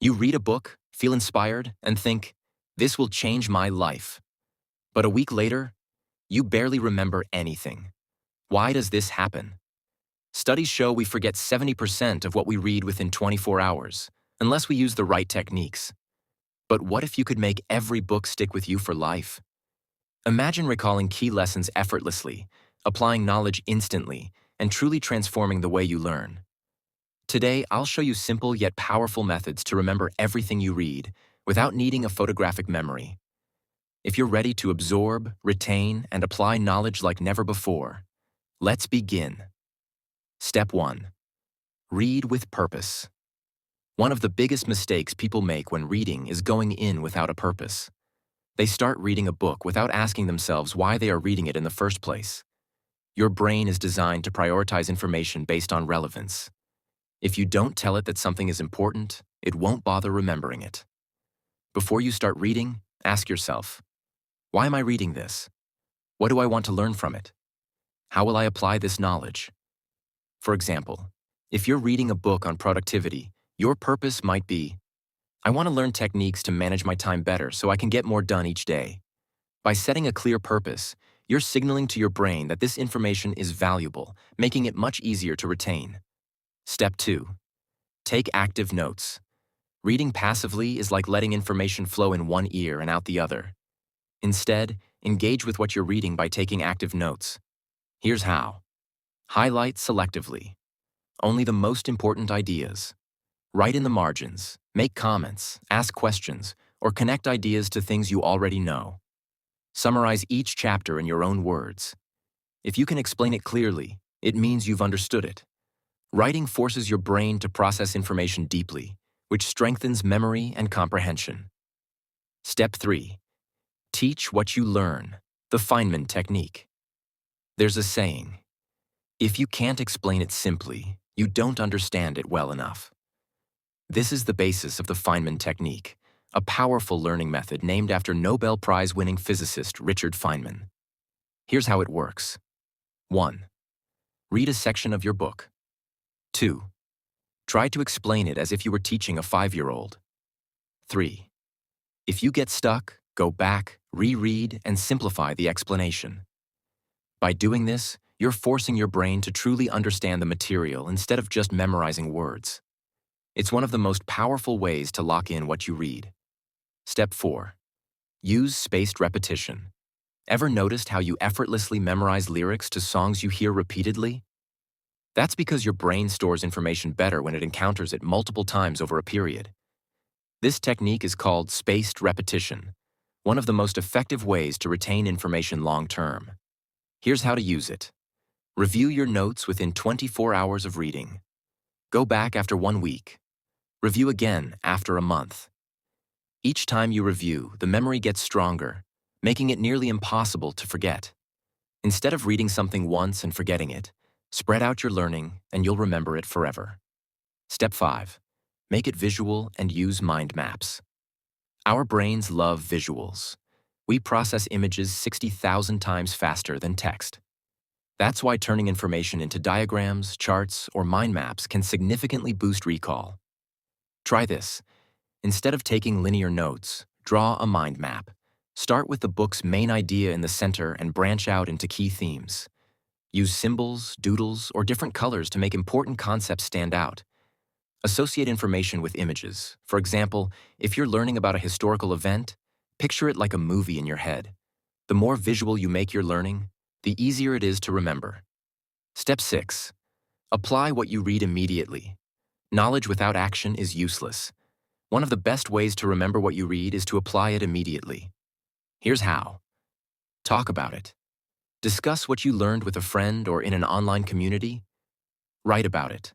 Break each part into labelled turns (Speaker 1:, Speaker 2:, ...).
Speaker 1: You read a book, feel inspired, and think, this will change my life. But a week later, you barely remember anything. Why does this happen? Studies show we forget 70% of what we read within 24 hours, unless we use the right techniques. But what if you could make every book stick with you for life? Imagine recalling key lessons effortlessly, applying knowledge instantly, and truly transforming the way you learn. Today, I'll show you simple yet powerful methods to remember everything you read without needing a photographic memory. If you're ready to absorb, retain, and apply knowledge like never before, let's begin. Step 1. Read with purpose. One of the biggest mistakes people make when reading is going in without a purpose. They start reading a book without asking themselves why they are reading it in the first place. Your brain is designed to prioritize information based on relevance. If you don't tell it that something is important, it won't bother remembering it. Before you start reading, ask yourself, why am I reading this? What do I want to learn from it? How will I apply this knowledge? For example, if you're reading a book on productivity, your purpose might be, I want to learn techniques to manage my time better so I can get more done each day. By setting a clear purpose, you're signaling to your brain that this information is valuable, making it much easier to retain. Step 2. Take active notes. Reading passively is like letting information flow in one ear and out the other. Instead, engage with what you're reading by taking active notes. Here's how. Highlight selectively. Only the most important ideas. Write in the margins, make comments, ask questions, or connect ideas to things you already know. Summarize each chapter in your own words. If you can explain it clearly, it means you've understood it. Writing forces your brain to process information deeply, which strengthens memory and comprehension. Step 3. Teach what you learn, the Feynman Technique. There's a saying, if you can't explain it simply, you don't understand it well enough. This is the basis of the Feynman Technique, a powerful learning method named after Nobel Prize-winning physicist Richard Feynman. Here's how it works. 1. Read a section of your book. 2. Try to explain it as if you were teaching a 5-year-old. 3. If you get stuck, go back, reread, and simplify the explanation. By doing this, you're forcing your brain to truly understand the material instead of just memorizing words. It's one of the most powerful ways to lock in what you read. Step 4. Use spaced repetition. Ever noticed how you effortlessly memorize lyrics to songs you hear repeatedly? That's because your brain stores information better when it encounters it multiple times over a period. This technique is called spaced repetition, one of the most effective ways to retain information long-term. Here's how to use it. Review your notes within 24 hours of reading. Go back after 1 week. Review again after a month. Each time you review, the memory gets stronger, making it nearly impossible to forget. Instead of reading something once and forgetting it, spread out your learning and you'll remember it forever. Step 5. Make it visual and use mind maps. Our brains love visuals. We process images 60,000 times faster than text. That's why turning information into diagrams, charts, or mind maps can significantly boost recall. Try this. Instead of taking linear notes, draw a mind map. Start with the book's main idea in the center and branch out into key themes. Use symbols, doodles, or different colors to make important concepts stand out. Associate information with images. For example, if you're learning about a historical event, picture it like a movie in your head. The more visual you make your learning, the easier it is to remember. Step 6. Apply what you read immediately. Knowledge without action is useless. One of the best ways to remember what you read is to apply it immediately. Here's how. Talk about it. Discuss what you learned with a friend or in an online community. Write about it.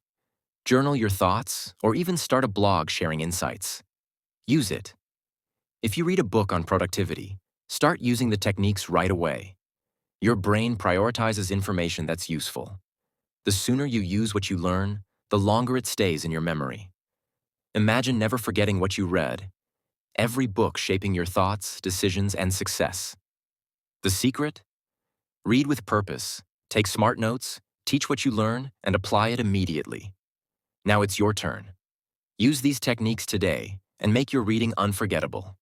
Speaker 1: Journal your thoughts, or even start a blog sharing insights. Use it. If you read a book on productivity, start using the techniques right away. Your brain prioritizes information that's useful. The sooner you use what you learn, the longer it stays in your memory. Imagine never forgetting what you read. Every book shaping your thoughts, decisions, and success. The secret? Read with purpose, take smart notes, teach what you learn, and apply it immediately. Now it's your turn. Use these techniques today and make your reading unforgettable.